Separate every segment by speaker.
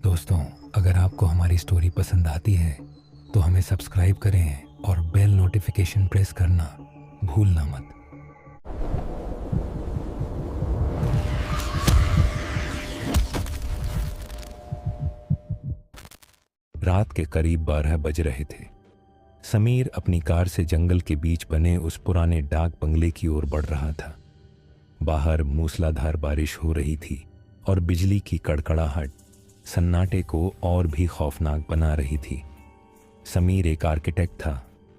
Speaker 1: दोस्तों, अगर आपको हमारी स्टोरी पसंद आती है तो हमें सब्सक्राइब करें और बेल नोटिफिकेशन प्रेस करना भूलना मत। रात के करीब 12 बज रहे थे। समीर अपनी कार से जंगल के बीच बने उस पुराने डाक बंगले की ओर बढ़ रहा था। बाहर मूसलाधार बारिश हो रही थी और बिजली की कड़कड़ाहट सन्नाटे को और भी खौफनाक बना रही थी। समीर एक आर्किटेक्ट था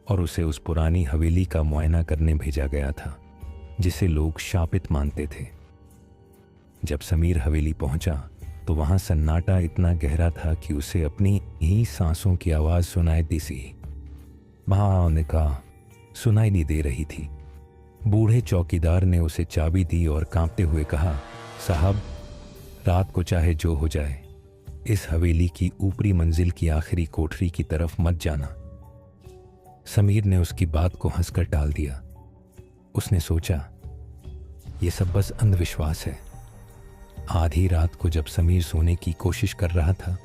Speaker 1: और उसे उस पुरानी हवेली का मुआयना करने भेजा गया था जिसे लोग शापित मानते थे। जब समीर हवेली पहुंचा तो वहां सन्नाटा इतना गहरा था कि उसे अपनी ही सांसों की आवाज सुनाई दी सी ने कहा सुनाई नहीं दे रही थी। बूढ़े चौकीदार ने उसे चाबी दी और कांपते हुए कहा, साहब, रात को चाहे जो हो जाए इस हवेली की ऊपरी मंजिल की आखिरी कोठरी की तरफ मत जाना। समीर ने उसकी बात को हंसकर टाल दिया। उसने सोचा, यह सब बस अंधविश्वास है। आधी रात को जब समीर सोने की कोशिश कर रहा था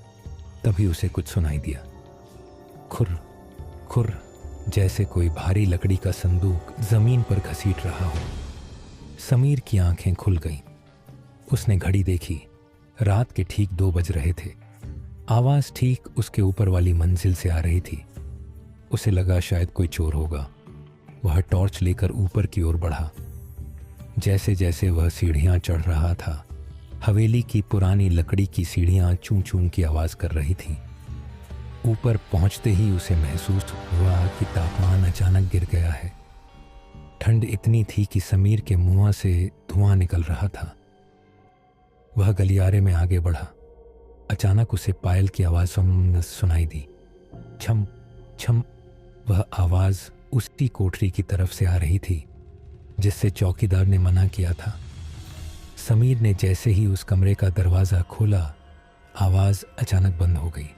Speaker 1: तभी उसे कुछ सुनाई दिया। खुर खुर, जैसे कोई भारी लकड़ी का संदूक जमीन पर घसीट रहा हो। समीर की आंखें खुल गईं। उसने घड़ी देखी। रात के ठीक 2 बज रहे थे। आवाज ठीक उसके ऊपर वाली मंजिल से आ रही थी। उसे लगा शायद कोई चोर होगा। वह टॉर्च लेकर ऊपर की ओर बढ़ा। जैसे जैसे वह सीढ़ियां चढ़ रहा था, हवेली की पुरानी लकड़ी की सीढ़ियां चूं चूं की आवाज कर रही थीं। ऊपर पहुंचते ही उसे महसूस हुआ कि तापमान अचानक गिर गया है। ठंड इतनी थी कि समीर के मुंह से धुआं निकल रहा था। वह गलियारे में आगे बढ़ा। अचानक उसे पायल की आवाज सुनाई दी। छम छम। वह आवाज उसी कोठरी की तरफ से आ रही थी जिससे चौकीदार ने मना किया था। समीर ने जैसे ही उस कमरे का दरवाजा खोला, आवाज अचानक बंद हो गई।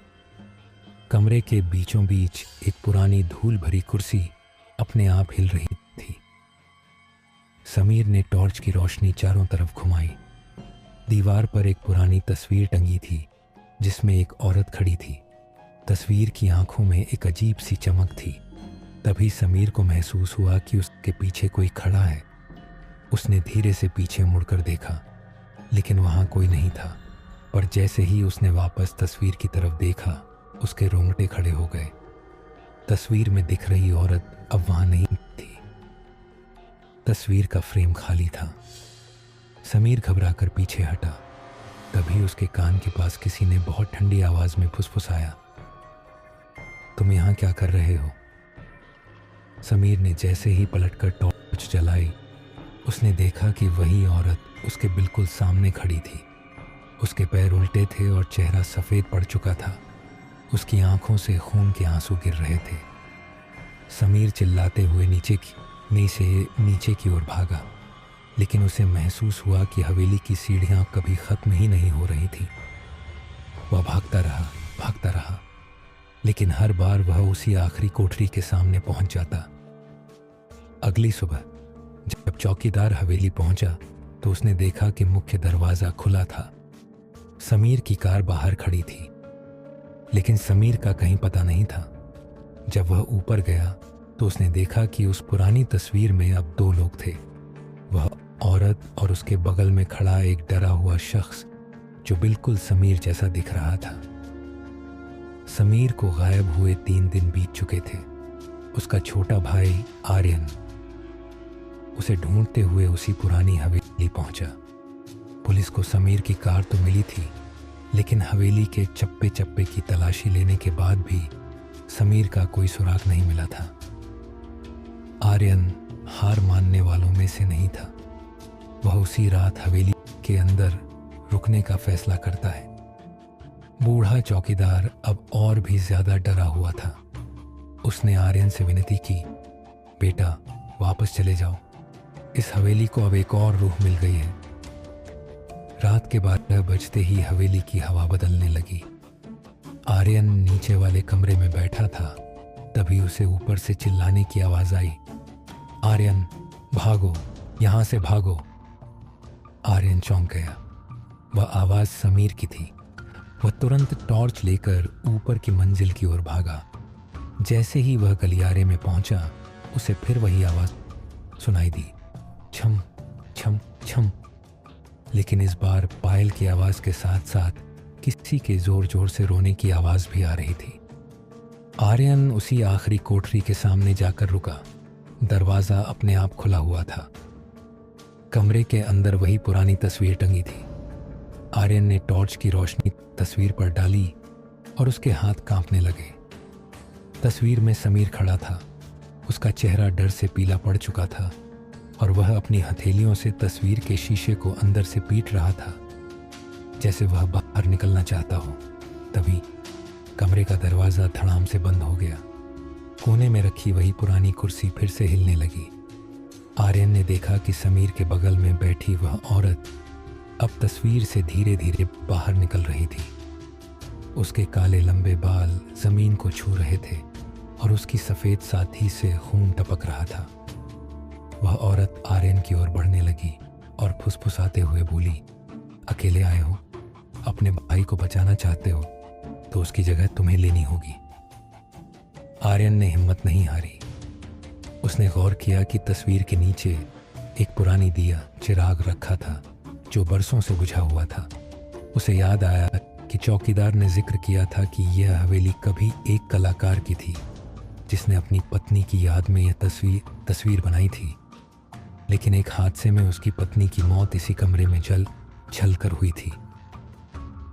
Speaker 1: कमरे के बीचों बीच एक पुरानी धूल भरी कुर्सी अपने आप हिल रही थी। समीर ने टॉर्च की रोशनी चारों तरफ घुमाई। दीवार पर एक पुरानी तस्वीर टंगी थी जिसमें एक औरत खड़ी थी। तस्वीर की आंखों में एक अजीब सी चमक थी। तभी समीर को महसूस हुआ कि उसके पीछे कोई खड़ा है। उसने धीरे से पीछे मुड़कर देखा, लेकिन वहां कोई नहीं था। पर जैसे ही उसने वापस तस्वीर की तरफ देखा, उसके रोंगटे खड़े हो गए। तस्वीर में दिख रही औरत अब वहां नहीं थी। तस्वीर का फ्रेम खाली था। समीर घबराकर पीछे हटा। तभी उसके कान के पास किसी ने बहुत ठंडी आवाज में फुसफुसाया, तुम यहां क्या कर रहे हो? समीर ने जैसे ही पलटकर टॉर्च जलाई, उसने देखा कि वही औरत उसके बिल्कुल सामने खड़ी थी। उसके पैर उल्टे थे और चेहरा सफेद पड़ चुका था। उसकी आंखों से खून के आंसू गिर रहे थे। समीर चिल्लाते हुए नीचे की ओर भागा, लेकिन उसे महसूस हुआ कि हवेली की सीढ़ियां कभी खत्म ही नहीं हो रही थी। वह भागता रहा, लेकिन हर बार वह उसी आखिरी कोठरी के सामने पहुंच जाता। अगली सुबह जब चौकीदार हवेली पहुंचा तो उसने देखा कि मुख्य दरवाजा खुला था। समीर की कार बाहर खड़ी थी, लेकिन समीर का कहीं पता नहीं था। जब वह ऊपर गया तो उसने देखा कि उस पुरानी तस्वीर में अब 2 लोग थे। वह औरत और उसके बगल में खड़ा एक डरा हुआ शख्स जो बिल्कुल समीर जैसा दिख रहा था। समीर को गायब हुए 3 दिन बीत चुके थे। उसका छोटा भाई आर्यन उसे ढूंढते हुए उसी पुरानी हवेली पहुंचा। पुलिस को समीर की कार तो मिली थी, लेकिन हवेली के चप्पे चप्पे की तलाशी लेने के बाद भी समीर का कोई सुराग नहीं मिला था। आर्यन हार मानने वालों में से नहीं था। वह उसी रात हवेली के अंदर रुकने का फैसला करता है। बूढ़ा चौकीदार अब और भी ज्यादा डरा हुआ था। उसने आर्यन से विनती की, बेटा वापस चले जाओ, इस हवेली को अब एक और रूह मिल गई है। रात के 12 बजते ही हवेली की हवा बदलने लगी। आर्यन नीचे वाले कमरे में बैठा था। तभी उसे ऊपर से चिल्लाने की आवाज आई, आर्यन भागो, यहां से भागो। आर्यन चौंक गया। वह आवाज समीर की थी। वह तुरंत टॉर्च लेकर ऊपर की मंजिल की ओर भागा। जैसे ही वह गलियारे में पहुंचा, उसे फिर वही आवाज सुनाई दी, छम छम छम। लेकिन इस बार पायल की आवाज के साथ साथ किसी के जोर जोर से रोने की आवाज भी आ रही थी। आर्यन उसी आखिरी कोठरी के सामने जाकर रुका। दरवाजा अपने आप खुला हुआ था। कमरे के अंदर वही पुरानी तस्वीर टंगी थी। आर्यन ने टॉर्च की रोशनी तस्वीर पर डाली और उसके हाथ कांपने लगे। तस्वीर में समीर खड़ा था। उसका चेहरा डर से पीला पड़ चुका था और वह अपनी हथेलियों से तस्वीर के शीशे को अंदर से पीट रहा था, जैसे वह बाहर निकलना चाहता हो। तभी कमरे का दरवाज़ा धड़ाम से बंद हो गया। कोने में रखी वही पुरानी कुर्सी फिर से हिलने लगी। आर्यन ने देखा कि समीर के बगल में बैठी वह औरत अब तस्वीर से धीरे धीरे बाहर निकल रही थी। उसके काले लंबे बाल जमीन को छू रहे थे और उसकी सफ़ेद साथी से खून टपक रहा था। वह औरत आर्यन की ओर बढ़ने लगी और फुसफुसाते हुए बोली, अकेले आए हो? अपने भाई को बचाना चाहते हो तो उसकी जगह तुम्हें लेनी होगी। आर्यन ने हिम्मत नहीं हारी। उसने गौर किया कि तस्वीर के नीचे एक पुरानी दिया चिराग रखा था जो बरसों से बुझा हुआ था। उसे याद आया कि चौकीदार ने जिक्र किया था कि यह हवेली कभी एक कलाकार की थी जिसने अपनी पत्नी की याद में यह तस्वीर बनाई थी। लेकिन एक हादसे में उसकी पत्नी की मौत इसी कमरे में जल कर हुई थी।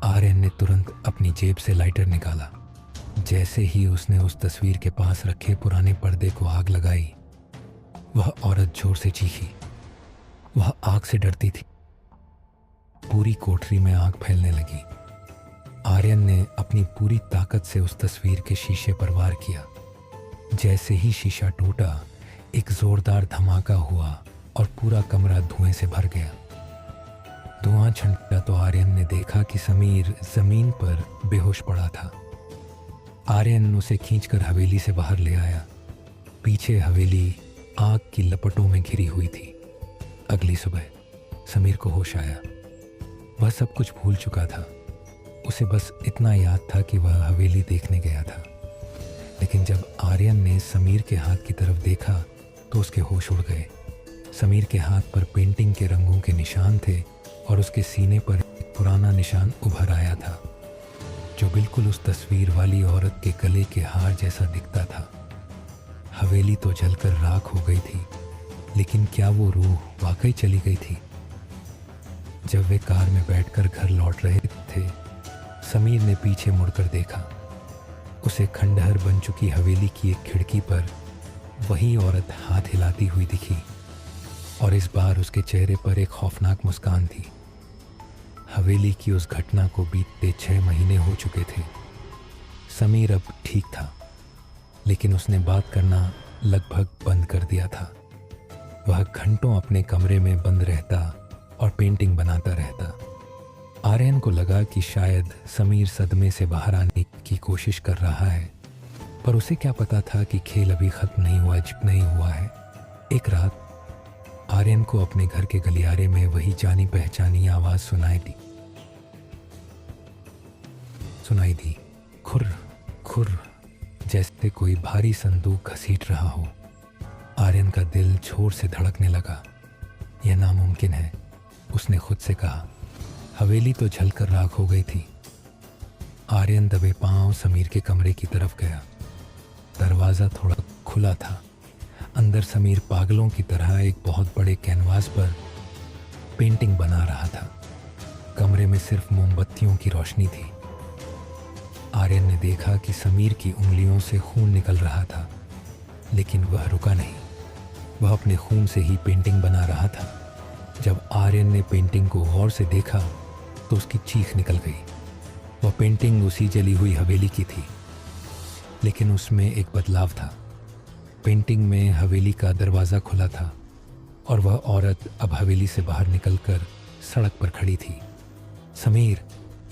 Speaker 1: आर्यन ने तुरंत अपनी जेब से लाइटर निकाला। जैसे ही उसने उस तस्वीर के पास रखे पुराने पर्दे को आग लगाई, वह औरत जोर से चीखी। वह आग से डरती थी। पूरी कोठरी में आग फैलने लगी। आर्यन ने अपनी पूरी ताकत से उस तस्वीर के शीशे पर वार किया। जैसे ही शीशा टूटा, एक जोरदार धमाका हुआ और पूरा कमरा धुएं से भर गया। धुआं छंटा तो आर्यन ने देखा कि समीर जमीन पर बेहोश पड़ा था। आर्यन उसे खींचकर हवेली से बाहर ले आया। पीछे हवेली आग की लपटों में घिरी हुई थी। अगली सुबह समीर को होश आया। वह सब कुछ भूल चुका था। उसे बस इतना याद था कि वह हवेली देखने गया था। लेकिन जब आर्यन ने समीर के हाथ की तरफ देखा तो उसके होश उड़ गए। समीर के हाथ पर पेंटिंग के रंगों के निशान थे और उसके सीने पर एक पुराना निशान उभर आया था जो बिल्कुल उस तस्वीर वाली औरत के गले के हार जैसा दिखता था। हवेली तो जलकर राख हो गई थी, लेकिन क्या वो रूह वाकई चली गई थी? जब वे कार में बैठकर घर लौट रहे थे, समीर ने पीछे मुड़कर देखा। उसे खंडहर बन चुकी हवेली की एक खिड़की पर वही औरत हाथ हिलाती हुई दिखी और इस बार उसके चेहरे पर एक खौफनाक मुस्कान थी। हवेली की उस घटना को बीतते 6 महीने हो चुके थे। समीर अब ठीक था, लेकिन उसने बात करना लगभग बंद कर दिया था। वह घंटों अपने कमरे में बंद रहता और पेंटिंग बनाता रहता। आर्यन को लगा कि शायद समीर सदमे से बाहर आने की कोशिश कर रहा है, पर उसे क्या पता था कि खेल अभी खत्म नहीं हुआ है। एक रात आर्यन को अपने घर के गलियारे में वही जानी पहचानी आवाज सुनाई दी, खुर खुर, जैसे कोई भारी संदूक घसीट रहा हो। आर्यन का दिल जोर से धड़कने लगा। यह नामुमकिन है, उसने खुद से कहा। हवेली तो जलकर राख हो गई थी। आर्यन दबे पांव समीर के कमरे की तरफ गया। दरवाज़ा थोड़ा खुला था। अंदर समीर पागलों की तरह एक बहुत बड़े कैनवास पर पेंटिंग बना रहा था। कमरे में सिर्फ मोमबत्तियों की रोशनी थी। आर्यन ने देखा कि समीर की उंगलियों से खून निकल रहा था, लेकिन वह रुका नहीं। वह अपने खून से ही पेंटिंग बना रहा था। जब आर्यन ने पेंटिंग को गौर से देखा तो उसकी चीख निकल गई। वह पेंटिंग उसी जली हुई हवेली की थी, लेकिन उसमें एक बदलाव था। पेंटिंग में हवेली का दरवाज़ा खुला था और वह औरत अब हवेली से बाहर निकलकर सड़क पर खड़ी थी। समीर,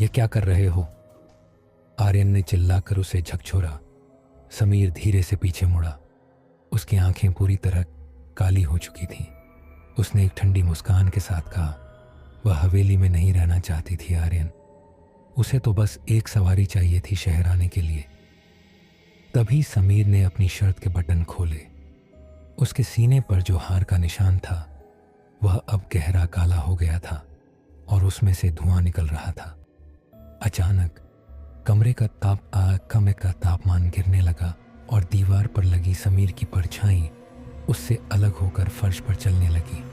Speaker 1: यह क्या कर रहे हो? आर्यन ने चिल्लाकर उसे झकझोरा। समीर धीरे से पीछे मुड़ा। उसकी आंखें पूरी तरह काली हो चुकी थीं। उसने एक ठंडी मुस्कान के साथ कहा, वह हवेली में नहीं रहना चाहती थी आर्यन। उसे तो बस एक सवारी चाहिए थी शहर आने के लिए। तभी समीर ने अपनी शर्ट के बटन खोले। उसके सीने पर जो हार का निशान था वह अब गहरा काला हो गया था और उसमें से धुआं निकल रहा था। अचानक कमरे का तापमान गिरने लगा और दीवार पर लगी समीर की परछाई उससे अलग होकर फर्श पर चलने लगी।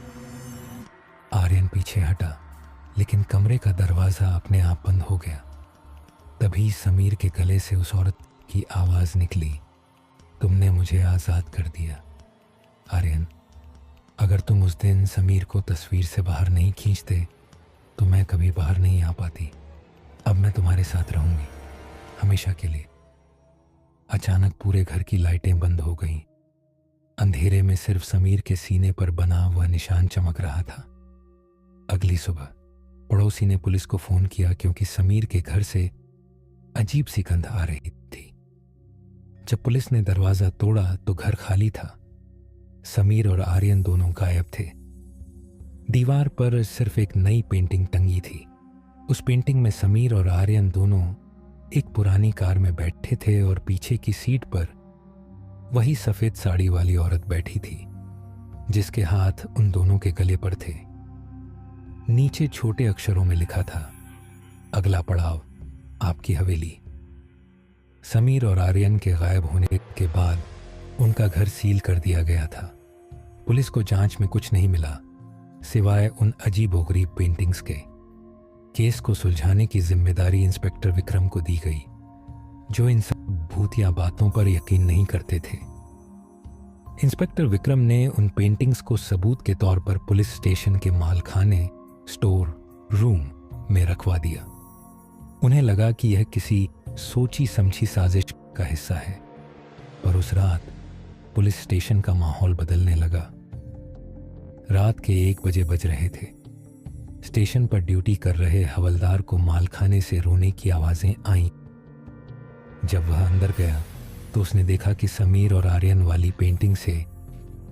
Speaker 1: आर्यन पीछे हटा, लेकिन कमरे का दरवाज़ा अपने आप बंद हो गया। तभी समीर के गले से उस औरत की आवाज़ निकली, तुमने मुझे आज़ाद कर दिया। आर्यन, अगर तुम उस दिन समीर को तस्वीर से बाहर नहीं खींचते तो मैं कभी बाहर नहीं आ पाती। अब मैं तुम्हारे साथ रहूंगी, हमेशा के लिए। अचानक पूरे घर की लाइटें बंद हो गईं। अंधेरे में सिर्फ समीर के सीने पर बना हुआ निशान चमक रहा था। अगली सुबह पड़ोसी ने पुलिस को फोन किया क्योंकि समीर के घर से अजीब सी गंध आ रही थी। जब पुलिस ने दरवाजा तोड़ा तो घर खाली था। समीर और आर्यन दोनों गायब थे। दीवार पर सिर्फ एक नई पेंटिंग टंगी थी। उस पेंटिंग में समीर और आर्यन दोनों एक पुरानी कार में बैठे थे और पीछे की सीट पर वही सफेद साड़ी वाली औरत बैठी थी जिसके हाथ उन दोनों के गले पर थे। नीचे छोटे अक्षरों में लिखा था, अगला पड़ाव आपकी हवेली। समीर और आर्यन के गायब होने के बाद उनका घर सील कर दिया गया था। पुलिस को जांच में कुछ नहीं मिला सिवाय उन अजीबोगरीब पेंटिंग्स के। केस को सुलझाने की जिम्मेदारी इंस्पेक्टर विक्रम को दी गई, जो इन सब भूतिया बातों पर यकीन नहीं करते थे। इंस्पेक्टर विक्रम ने उन पेंटिंग्स को सबूत के तौर पर पुलिस स्टेशन के मालखाने स्टोर रूम में रखवा दिया। उन्हें लगा कि यह किसी सोची समझी साजिश का हिस्सा है। पर उस रात पुलिस स्टेशन का माहौल बदलने लगा। रात के 1 बजे बज रहे थे। स्टेशन पर ड्यूटी कर रहे हवलदार को मालखाने से रोने की आवाजें आईं। जब वह अंदर गया तो उसने देखा कि समीर और आर्यन वाली पेंटिंग से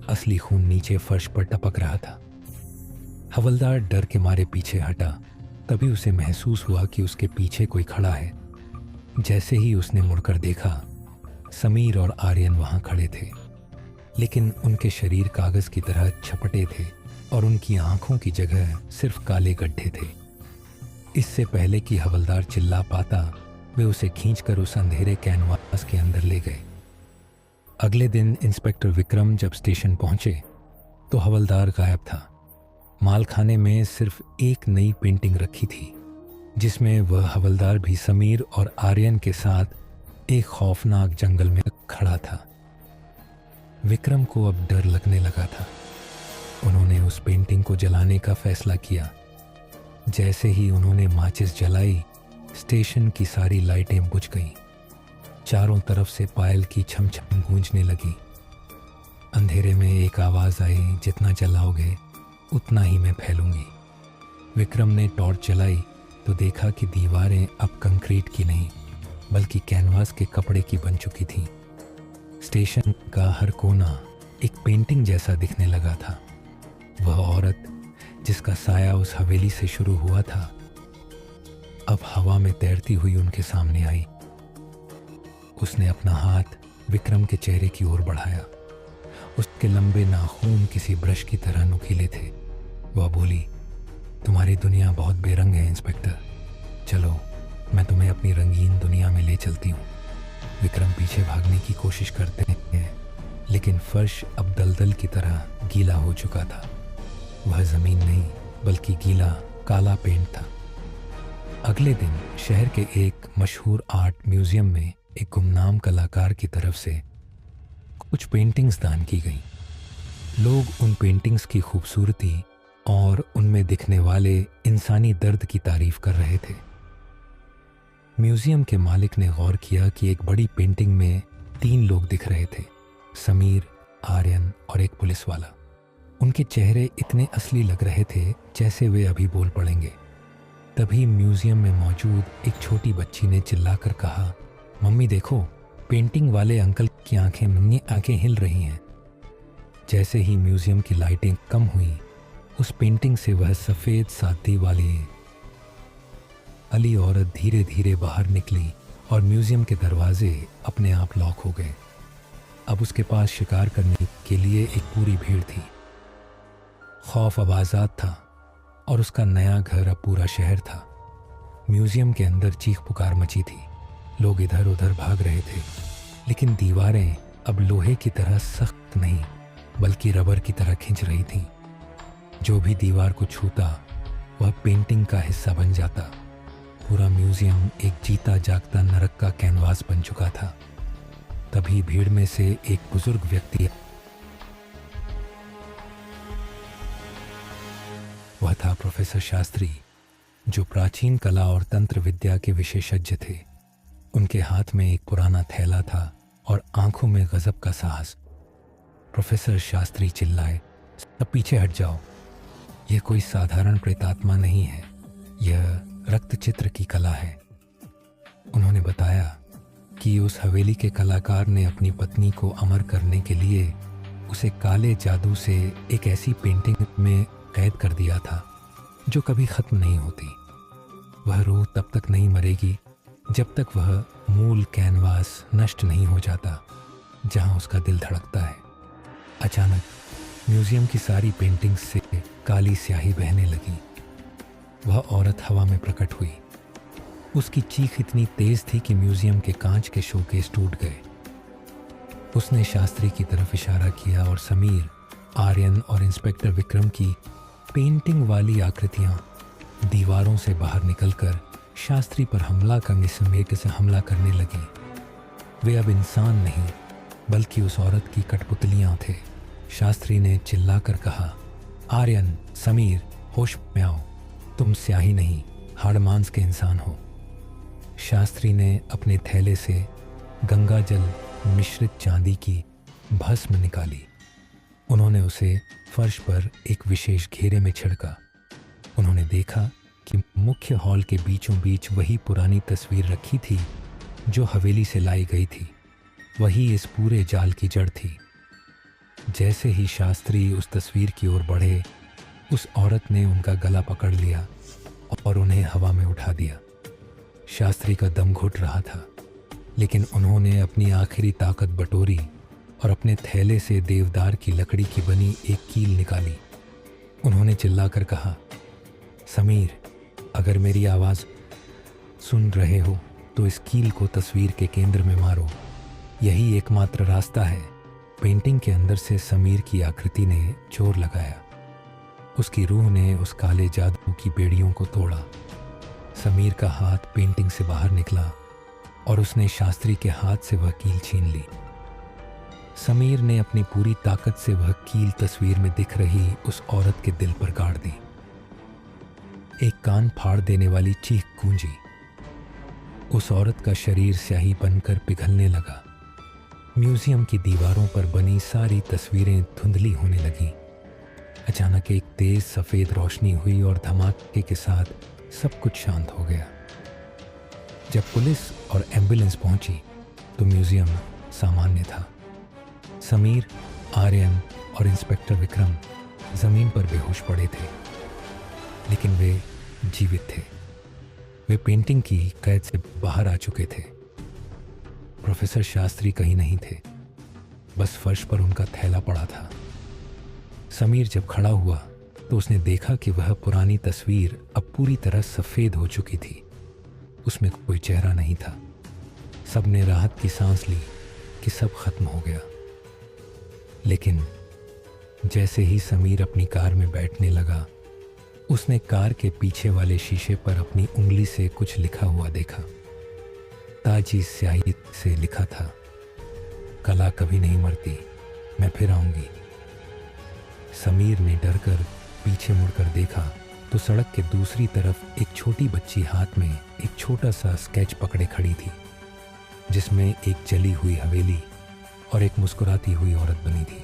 Speaker 1: असली खून नीचे फर्श पर टपक रहा था। हवलदार डर के मारे पीछे हटा। तभी उसे महसूस हुआ कि उसके पीछे कोई खड़ा है। जैसे ही उसने मुड़कर देखा, समीर और आर्यन वहां खड़े थे, लेकिन उनके शरीर कागज की तरह छपटे थे और उनकी आंखों की जगह सिर्फ काले गड्ढे थे। इससे पहले कि हवलदार चिल्ला पाता, वे उसे खींचकर उस अंधेरे कैनवास के अंदर ले गए। अगले दिन इंस्पेक्टर विक्रम जब स्टेशन पहुंचे तो हवलदार गायब था। मालखाने में सिर्फ एक नई पेंटिंग रखी थी जिसमें वह हवलदार भी समीर और आर्यन के साथ एक खौफनाक जंगल में खड़ा था। विक्रम को अब डर लगने लगा था। उन्होंने उस पेंटिंग को जलाने का फैसला किया। जैसे ही उन्होंने माचिस जलाई, स्टेशन की सारी लाइटें बुझ गईं। चारों तरफ से पायल की छम छम गूंजने लगी। अंधेरे में एक आवाज आई, जितना जलाओगे उतना ही मैं फैलूंगी। विक्रम ने टॉर्च जलाई तो देखा कि दीवारें अब कंक्रीट की नहीं बल्कि कैनवास के कपड़े की बन चुकी थीं। स्टेशन का हर कोना एक पेंटिंग जैसा दिखने लगा था। वह औरत जिसका साया उस हवेली से शुरू हुआ था, अब हवा में तैरती हुई उनके सामने आई। उसने अपना हाथ विक्रम के चेहरे की ओर बढ़ाया। उसके लंबे नाखून किसी ब्रश की तरह नुकीले थे। वह बोली, तुम्हारी दुनिया बहुत बेरंग है इंस्पेक्टर। चलो, मैं तुम्हें अपनी रंगीन दुनिया में ले चलती हूँ। विक्रम पीछे भागने की कोशिश करते हैं, लेकिन फर्श अब दलदल की तरह गीला हो चुका था। वह जमीन नहीं बल्कि गीला काला पेंट था। अगले दिन शहर के एक मशहूर आर्ट म्यूजियम में एक गुमनाम कलाकार की तरफ से कुछ पेंटिंग्स दान की गईं। लोग उन पेंटिंग्स की खूबसूरती और उनमें दिखने वाले इंसानी दर्द की तारीफ कर रहे थे। म्यूजियम के मालिक ने गौर किया कि एक बड़ी पेंटिंग में 3 लोग दिख रहे थे, समीर, आर्यन और एक पुलिस वाला। उनके चेहरे इतने असली लग रहे थे जैसे वे अभी बोल पड़ेंगे। तभी म्यूजियम में मौजूद एक छोटी बच्ची ने चिल्लाकर कहा, मम्मी देखो, पेंटिंग वाले अंकल की आंखें हिल रही हैं। जैसे ही म्यूजियम की लाइटें कम हुई, उस पेंटिंग से वह सफ़ेद सादी वाली अली औरत धीरे धीरे बाहर निकली और म्यूजियम के दरवाजे अपने आप लॉक हो गए। अब उसके पास शिकार करने के लिए एक पूरी भीड़ थी। खौफ अब आज़ाद था और उसका नया घर अब पूरा शहर था। म्यूजियम के अंदर चीख पुकार मची थी। लोग इधर उधर भाग रहे थे, लेकिन दीवारें अब लोहे की तरह सख्त नहीं बल्कि रबर की तरह खिंच रही थीं। जो भी दीवार को छूता वह पेंटिंग का हिस्सा बन जाता। पूरा म्यूजियम एक जीता जागता नरक का कैनवास बन चुका था। तभी भीड़ में से एक बुजुर्ग व्यक्ति, वह था प्रोफेसर शास्त्री, जो प्राचीन कला और तंत्र विद्या के विशेषज्ञ थे। उनके हाथ में एक पुराना थैला था और आंखों में गजब का साहस। प्रोफेसर शास्त्री चिल्लाए, सब पीछे हट जाओ। यह कोई साधारण प्रेतात्मा नहीं है, यह रक्त चित्र की कला है। उन्होंने बताया कि उस हवेली के कलाकार ने अपनी पत्नी को अमर करने के लिए उसे काले जादू से एक ऐसी पेंटिंग में कैद कर दिया था जो कभी ख़त्म नहीं होती। वह रूह तब तक नहीं मरेगी जब तक वह मूल कैनवास नष्ट नहीं हो जाता जहां उसका दिल धड़कता है। अचानक म्यूजियम की सारी पेंटिंग्स से काली स्याही बहने लगी। वह औरत हवा में प्रकट हुई। उसकी चीख इतनी तेज थी कि म्यूजियम के कांच के शोकेस टूट गए। उसने शास्त्री की तरफ इशारा किया और समीर, आर्यन और इंस्पेक्टर विक्रम की पेंटिंग वाली आकृतियां दीवारों से बाहर निकलकर शास्त्री पर हमला करने से हमला करने लगी। वे अब इंसान नहीं बल्कि उस औरत की कठपुतलियां थे। शास्त्री ने चिल्लाकर कहा, आर्यन, समीर, होश में आओ। तुम स्याही नहीं, हाड़ मांस के इंसान हो। शास्त्री ने अपने थैले से गंगा जल मिश्रित चांदी की भस्म निकाली। उन्होंने उसे फर्श पर एक विशेष घेरे में छिड़का। उन्होंने देखा कि मुख्य हॉल के बीचों बीच वही पुरानी तस्वीर रखी थी जो हवेली से लाई गई थी। वही इस पूरे जाल की जड़ थी। जैसे ही शास्त्री उस तस्वीर की ओर बढ़े, उस औरत ने उनका गला पकड़ लिया और उन्हें हवा में उठा दिया। शास्त्री का दम घुट रहा था, लेकिन उन्होंने अपनी आखिरी ताकत बटोरी और अपने थैले से देवदार की लकड़ी की बनी एक कील निकाली। उन्होंने चिल्लाकर कहा, समीर, अगर मेरी आवाज़ सुन रहे हो तो इस कील को तस्वीर के केंद्र में मारो। यही एकमात्र रास्ता है। पेंटिंग के अंदर से समीर की आकृति ने जोर लगाया। उसकी रूह ने उस काले जादू की बेड़ियों को तोड़ा। समीर का हाथ पेंटिंग से बाहर निकला और उसने शास्त्री के हाथ से वह कील छीन ली। समीर ने अपनी पूरी ताकत से वह कील तस्वीर में दिख रही उस औरत के दिल पर गाड़ दी। एक कान फाड़ देने वाली चीख गूंजी। उस औरत का शरीर स्याही बनकर पिघलने लगा। म्यूजियम की दीवारों पर बनी सारी तस्वीरें धुंधली होने लगीं। अचानक एक तेज सफ़ेद रोशनी हुई और धमाके के साथ सब कुछ शांत हो गया। जब पुलिस और एम्बुलेंस पहुंची तो म्यूजियम सामान्य था। समीर, आर्यन और इंस्पेक्टर विक्रम जमीन पर बेहोश पड़े थे, लेकिन वे जीवित थे। वे पेंटिंग की कैद से बाहर आ चुके थे। प्रोफेसर शास्त्री कहीं नहीं थे, बस फर्श पर उनका थैला पड़ा था। समीर जब खड़ा हुआ तो उसने देखा कि वह पुरानी तस्वीर अब पूरी तरह सफ़ेद हो चुकी थी। उसमें कोई चेहरा नहीं था। सबने राहत की सांस ली कि सब खत्म हो गया। लेकिन जैसे ही समीर अपनी कार में बैठने लगा, उसने कार के पीछे वाले शीशे पर अपनी उंगली से कुछ लिखा हुआ देखा। ताजी स्याही से लिखा था, कला कभी नहीं मरती, मैं फिर आऊंगी। समीर ने डरकर पीछे मुड़कर देखा तो सड़क के दूसरी तरफ एक छोटी बच्ची हाथ में एक छोटा सा स्केच पकड़े खड़ी थी, जिसमें एक जली हुई हवेली और एक मुस्कुराती हुई औरत बनी थी।